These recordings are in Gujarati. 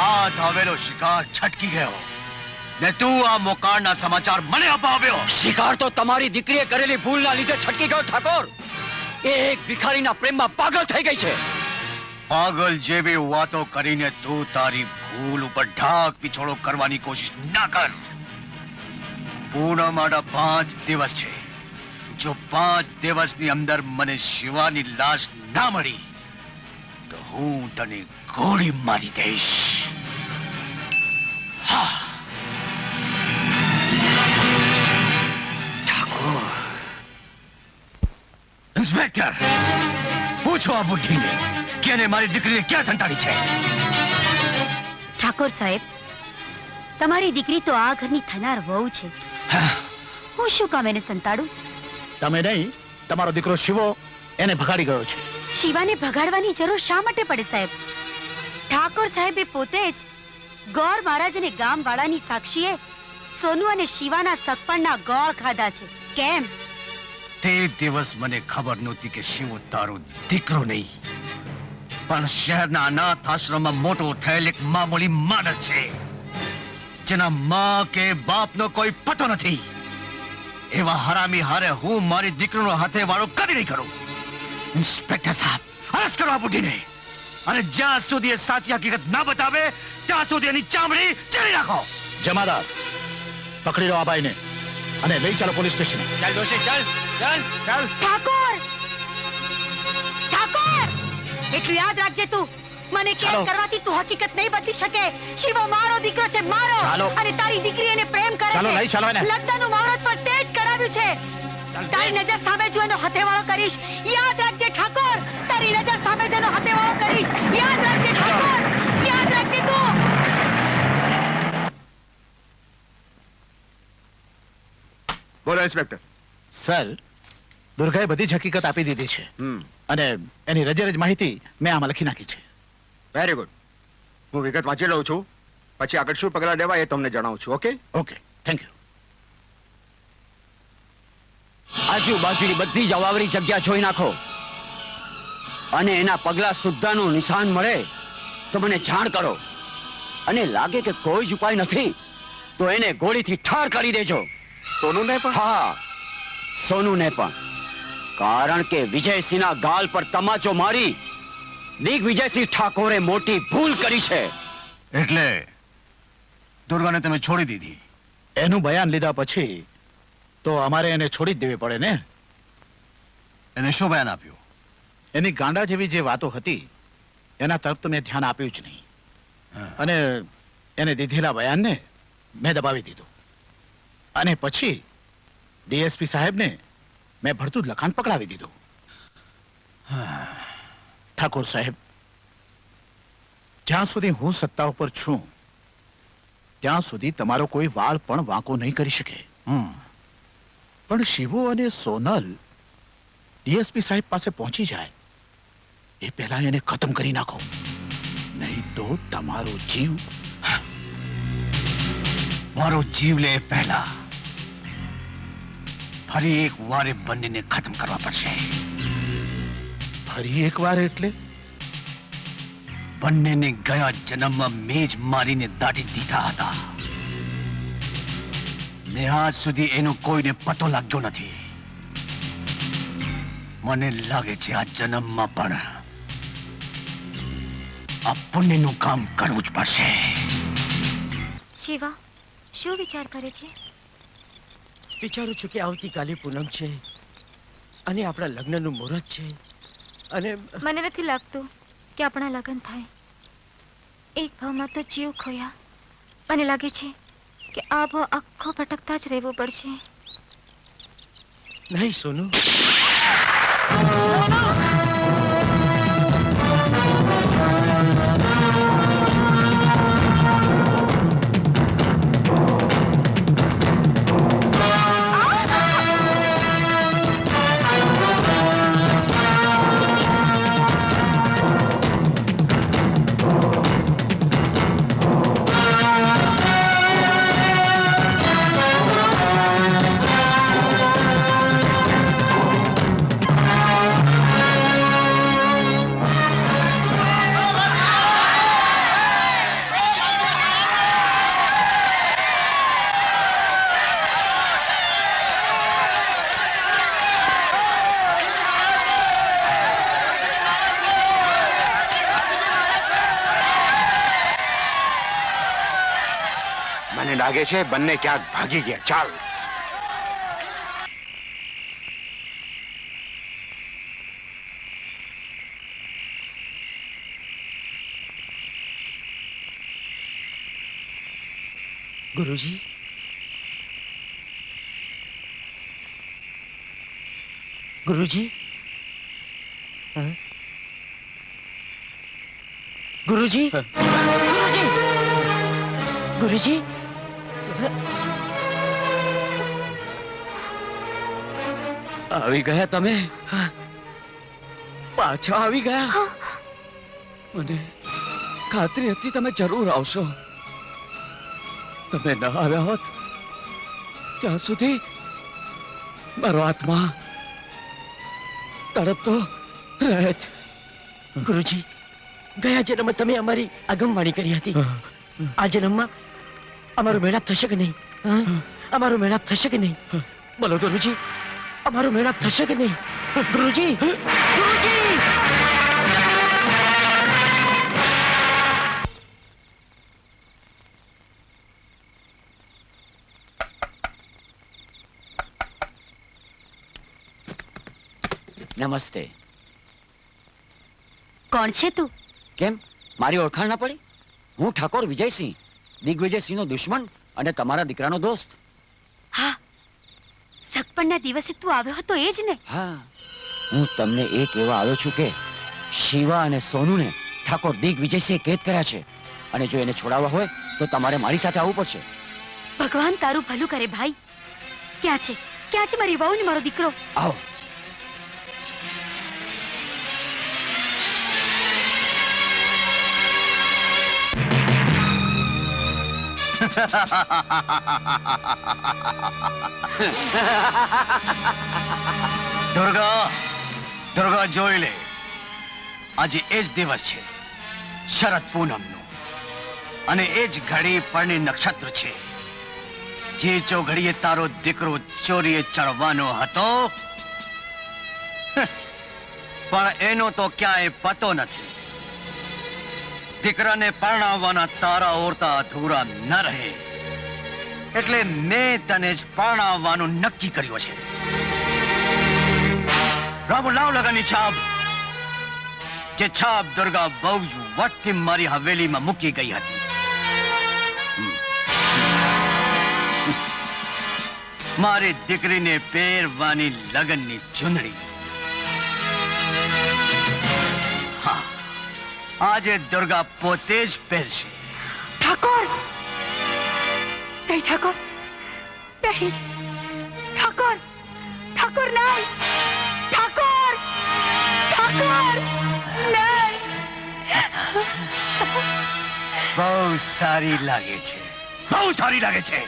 હાથ આવેલો શિકાર છટકી ગયો ને તું આ મોકાળના સમાચાર મને અપાવ્યો. શિકાર તો તમારી દીકરીએ કરેલી ભૂલના લીધે છટકી ગયો ઠાકોર. એ એક ભિખારીના પ્રેમમાં પાગલ થઈ ગઈ છે. પાગલ જેવી વાતો કરીને તું તારી ભૂલ ઉપર ઢાક પીછોડો કરવાની કોશિશ ના કર. પૂનમના 5 દિવસ છે. જો 5 દિવસની અંદર મને શિવાની લાશ ના મળી તો હું તને ગોળી મારી દઈશ. હા ઠાકોર. ઇન્સ્પેક્ટર, પૂછો આ બુઢીને કે એને મારી દીકરીને ક્યાં સંતાડી છે. ઠાકોર સાહેબ, તમારી દીકરી તો આ ઘરની થનાર વહુ છે. હું શું કામ એને સંતાડું? તમે નહીં, તમારો દીકરો શિવો એને ભગાડી ગયો છે. શિવાને ભગાડવાની જરૂર શા માટે પડે સાહેબ? ઠાકોર સાહેબે પોતે જ ગોળ મહારાજ અને ગામવાળાની સાક્ષીએ સોનુ અને શિવાના સગપણના ગોળ ખાધા છે. કેમ? તે દિવસ મને ખબર નહોતી કે શિવો તારો દીકરો નહીં પણ શહેરના અનાથ આશ્રમમાં મોટો થયેલ એક મામૂલી માણસ છે જેના મા કે બાપનો કોઈ પતો નથી. એવા હરામી હારે હું મારી દીકરીનો હાથે વાળો કદી નહીં કરું. ઇન્સ્પેક્ટર સાહેબ, અરેસ્ટ કરો આ બુઢીને અને જ્યાં સુધી એ સાચી હકીકત ના બતાવે ત્યાં સુધી એની ચામડી ચીરી નાખો. જમાદાર, પકડી લો આ ભાઈને અને લઈ ચાલો પોલીસ સ્ટેશન. ચાલ દોશી, ચાલ ચાલ ચાલ. ઠાકોર! ઠાકોર! એટલું યાદ રાખજે, તું મને કેદ કરવાથી તું હકીકત નહીં બદલી શકે. શિવો મારો દીકરો છે, મારો. અને તારી દીકરી એને પ્રેમ કરે છે. ચાલો લઈ ચાલો એને. લગ્નનું મુહૂર્ત પણ તે જ કરાવ્યું છે. તારી નજર સામે જો એનો હથેવાળો કરીશ, યાદ રાખજે ઠાકોર. તારી નજર સામે જો એનો હથેવાળો કરીશ, યાદ રાખજે ઠાકોર. યાદ રાખજે તું. બોલો ઇન્સ્પેક્ટર. સર, દુર્ગાએ બધી જ હકીકત આપી દીધી છે અને એની રજેરજ માહિતી મેં આમાં લખી નાખી છે. Very good. હું વિગત વાંચી લઉં છું, પછી આગળ શું પગલાં લેવા એ તમને જણાવું છું. Okay okay, thank you. આજુબાજુની બધી જ અવાવરી જગ્યા જોઈ નાખો અને એના પગલા સુદ્ધાનું નિશાન મળે તો મને જાણ કરો. અને લાગે કે કોઈ જ ઉપાય નથી તો એને ગોળીથી ઠાર કરી દેજો. સોનુને પણ? હા, સોનુને પણ. કારણ કે વિજયસિંહના ગાલ પર તમાચો મારી દિગ્વિજયસિંહ ઠાકોરે મોટી ભૂલ કરી છે. એટલે દુર્ગાને તમે છોડી દીધી? એનું બયાન લીધા પછી તો અમારે એને છોડી જ દેવી પડે ને. એને શું બયાન આપ્યું? એની ગાંડા જેવી જે વાતો હતી એના તરફ તો મેં ધ્યાન આપ્યું જ નહીં અને એને દીધેલા બયાનને મેં દબાવી દીધું અને પછી ડીએસપી સાહેબને મેં ભરતું જ લખાણ પકડાવી દીધું. ઠાકોર સાહેબ, જ્યાં સુધી હું સત્તા ઉપર છું ત્યાં સુધી તમારો કોઈ વાળ પણ વાંકો નહીં કરી શકે. પણ શિવો અને સોનલ ડીએસપી સાહેબ પાસે પહોંચી જાય એ પહેલા એને ખતમ કરી નાખો, નહીં તો તમારો જીવ. મારો જીવ લે પહેલા ફરી એક વાર એ બંનેને ખતમ કરવા પડશે. ફરી એક વાર એટલે? બંનેને ગયા જન્મમાં મેં જ મારીને દાટી દીધા હતા ને આજ સુધી એનો કોઈને પતો લાગ્યો નથી. મને લાગે છે આ જન્મમાં પણ આ પુણ્યનું કામ કરવું જ પડશે. શિવા, શું વિચાર કરે છે? વિચારું છું કે આવતીકાલે પૂનમ છે અને આપણા લગ્નનું મુહૂર્ત છે અને મને નથી લાગતું કે આપણા લગ્ન થાય. એક ભાવમાં તો જીવ ખોયા. મને લાગે છે કે આ ભાવ આખો ભટકતા જ રહેવું પડશે. નહીં સોનુ. મને લાગે છે બંને ક્યાંક ભાગી ગયા. ચાલ. ગુરુજી, ગુરુજી, હા? ગુરુજી, ગુરુજી, ગુરુજી, આવી ગયા તમે? પાછા આવી ગયા. મને ખાતરી હતી તમે જરૂર આવશો. તમે ન આવ્યા હોત ત્યાં સુધી મારો આત્મા તડપતો રહેત. ગુરુજી, ગયા જન્મમાં તમે અમારી આગમવાણી કરી હતી. આ જન્મમાં અમારો મેળાપ થશે કે નહીં? હા? અમારો મેળાપ થશે કે નહીં? બોલો ગુરુજી, અમારો મેળાપ થશે કે નહીં? ગુરુજી, ગુરુજી! નમસ્તે. કોણ છે તું? કેમ મારી ઓળખાણ ના પડી? હું ઠાકોર વિજયસિંહ, દિગ્વિજયસિંહનો દુશ્મન અને તમારા દીકરાનો દોસ્ત. હા, સગપણના દિવસે તું આવ્યો હતો એ જ ને? હા, હું તમને એ કહેવા આવ્યો છું કે શિવા અને સોનુને ઠાકોર દિગ્વિજયસિંહે કેદ કર્યા છે અને જો એને છોડાવવા હોય તો તમારે મારી સાથે આવવું પડશે. ભગવાન તારું ભલું કરે ભાઈ. ક્યાં છે, ક્યાં છે મારી વહુ ને મારો દીકરો? આવો. દુર્ગા, દુર્ગા જોઈ લે, આજે એ જ દિવસ છે શરદ પૂનમનો અને એ જ ઘડી પરણી નક્ષત્ર છે. જે ચોઘડીએ તારો દીકરો ચોરીએ ચડવાનો હતો પણ એનો તો ક્યાંય પતો નથી. દીકરાને પરણાવવાના તારા ઓરતા અધૂરા ન રહે એટલે મેં તને જ પરણાવવાનું નક્કી કર્યું છે. રામુ, લાવ લગનની છાપ. જે છાપ દુર્ગા બહુ જ વટથી મારી હવેલીમાં મૂકી ગઈ હતી. મારી દીકરીને પહેરવાની લગનની ચુંદડી હા, આજે દુર્ગા પોતે જ પહેરશે. ઠાકોર! નહીં ઠાકોર, નહીં ઠાકોર, ઠાકોર નહીં, ઠાકોર, ઠાકોર નહીં. બહુ સારી લાગે છે, બહુ સારી લાગે છે.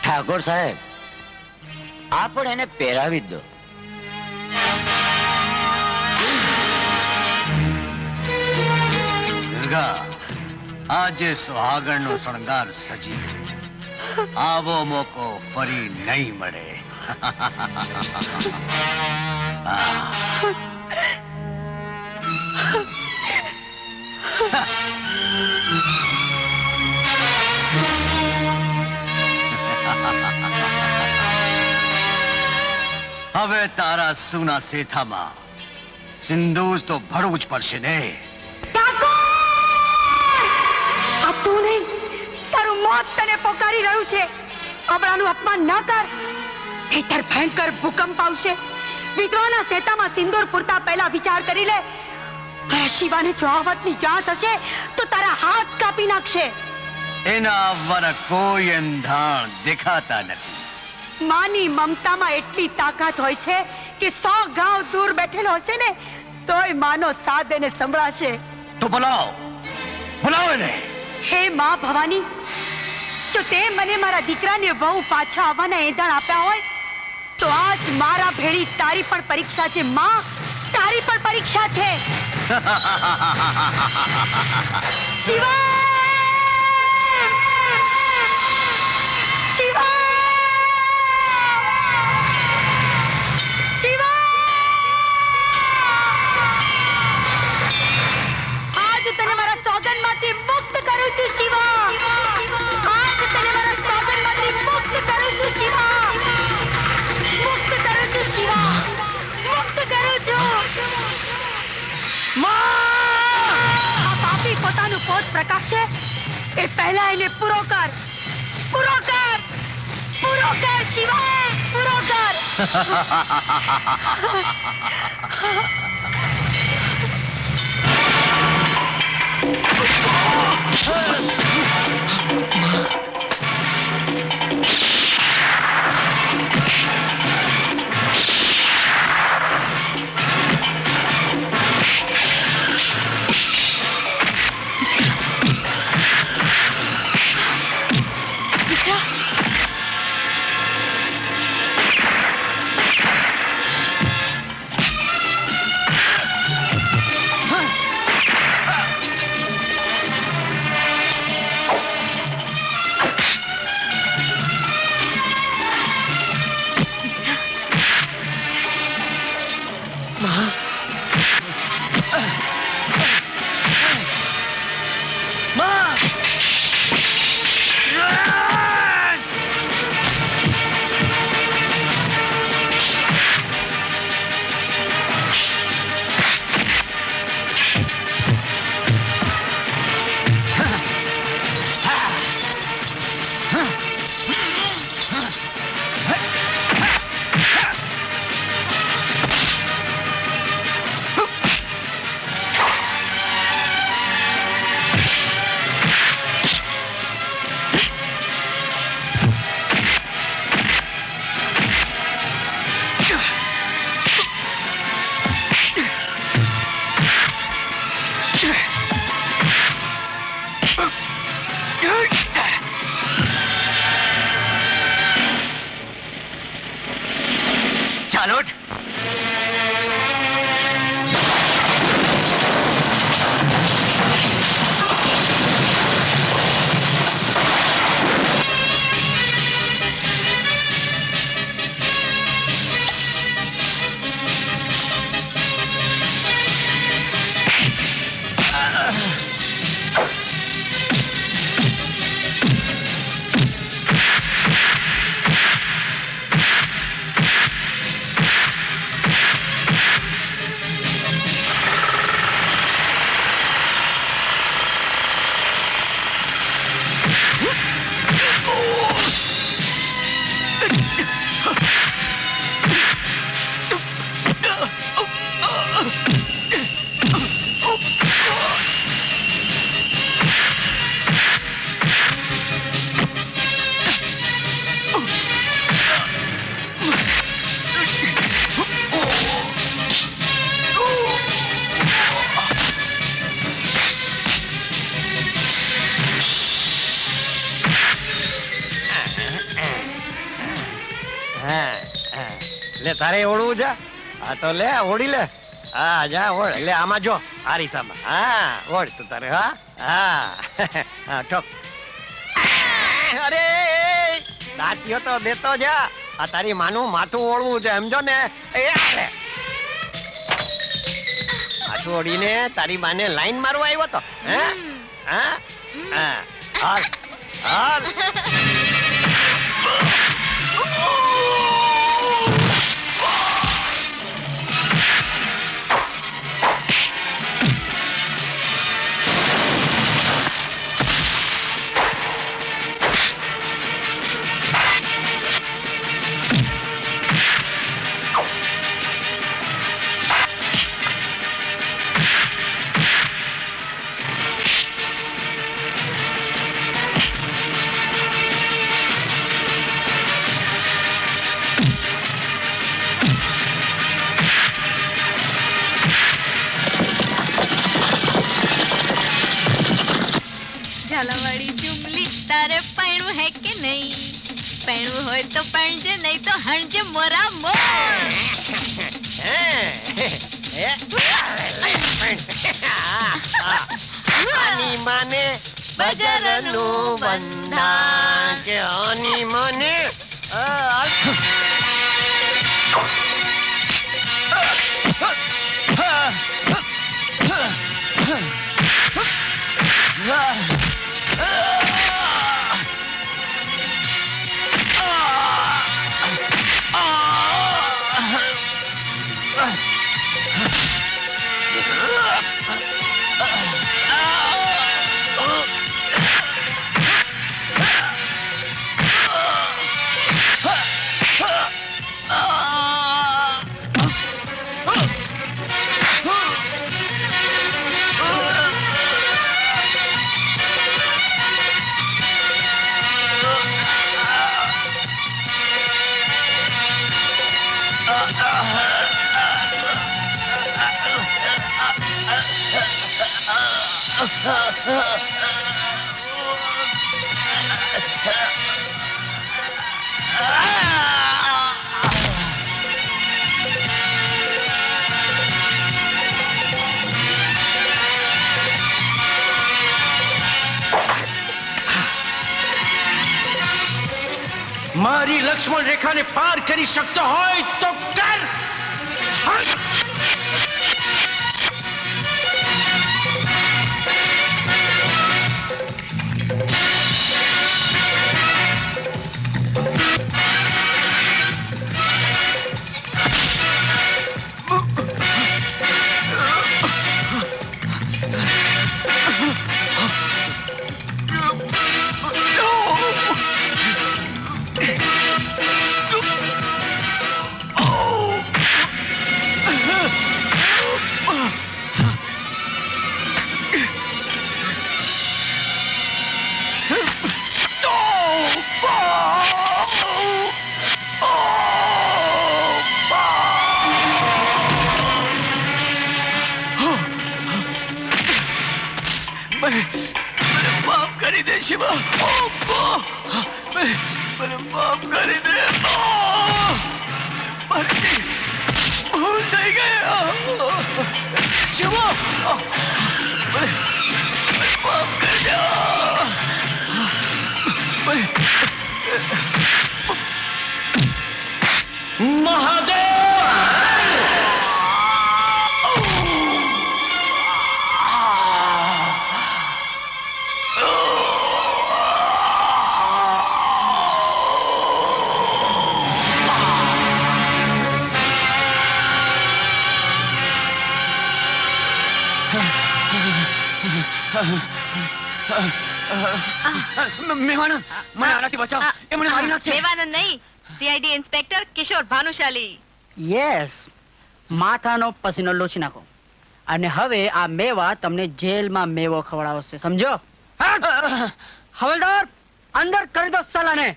ઠાકોર સાહેબ, આ પણ એને પહેરાવી જ દો. દુર્ગા, આજે સુહાગણનો શણગાર સજી ગયો. આવો મોકો ફરી નહીં મળે. હવે તારા સુના સેથામાં સિંદૂર તો ભરવું જ પડશે ને. આ તું નહીં, તારું મોત તને પોકારી રહ્યું છે. અબળાનું અપમાન ન કર, નહીંતર ભયંકર ભૂકંપ આવશે. વિધવાના સેતામાં સિંદૂર પૂરતા પહેલા વિચાર કરી લે. મારા શિવાને જો આ વાતની જાણ થશે તો તારા હાથ કાપી નાખશે. એના આવવાના કોઈ એંધાણ દેખાતા નથી. માની મમતામાં એટલી તાકાત હોય છે કે 100 ગાંવ દૂર બેઠેલો હશે ને તોય માનો સાદ એને સંભળાશે. તો બોલાવો, બોલાવો એને. હે માં ભવાની, જો તે મને મારા દીકરાને વહુ પાછા આવવાના એંધાણ આપ્યા હોય તો આજ મારા ભેળી તારી પણ પરીક્ષા છે માં, તારી પણ પરીક્ષા છે. શિવા! શિવા! શિવા! પ્રકાશ છે એ પહેલા એને પૂરો કર, પૂરો કર, પૂરો કર શિવા, પૂરો કર. ચાલો ઉઠ. લે તારે ઓળવું છે? હા તો લે ઓળી લે. હા જા ઓળ. લે આમાં જો આ રીસામાં. હા ઓળ તું તારે. હા હા હા ઠોક. અરે દાંતીઓ તો દેતો જા. આ તારી માનું માથું ઓળવું છે સમજો ને. એ લે માથું ઓળીને તારી માને લાઈન મારવા આવ્યો તો. હે હા હા હાલ હાલ. ઝાલાવાળી ચુમલી તારે પૈણું હે કે નહીં? પૈણું હોય તો પૈણજે, નહીં તો હણજે મોરા મોર. આની માને બજારનું બંધા કે આની માને મારી લક્ષ્મણ રેખાને પાર કરી શકતો હોય તો કર. માફ કરી દે શિવા. મને માફ કરી દે. મારી ભૂલ થઈ ગઈ. શિવા, મને માફ કરી દે. મેવાના, મને આનાથી બચાવ. એ મને મારી નાખશે. મેવાનંદ નહીં, સીઆઈડી ઇન્સ્પેક્ટર કિશોર ભાનુશાલી. યસ, માથાનો પસીનો લૂછી નાખો અને હવે આ મેવા તમને જેલમાં મેવો ખવડાવશે, સમજો? હવલદાર, અંદર કરી દો સલાને.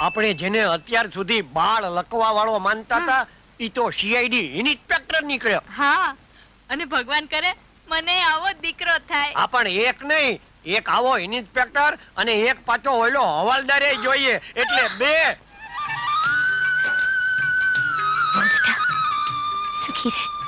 આપણે જેને અત્યાર સુધી બાળ લકવા વાળો માનતા હતા ઈ તો સીઆઈડી ઇન્સ્પેક્ટર નીકળ્યો. હા, અને ભગવાન કરે મને આવો દીકરો થાય. આ પણ એક નહીં, એક આવો ઇન્સ્પેક્ટર અને એક પાછો ઓલો હવાલદારે જોઈએ, એટલે બે. બહુ બેટા સુખી રહે.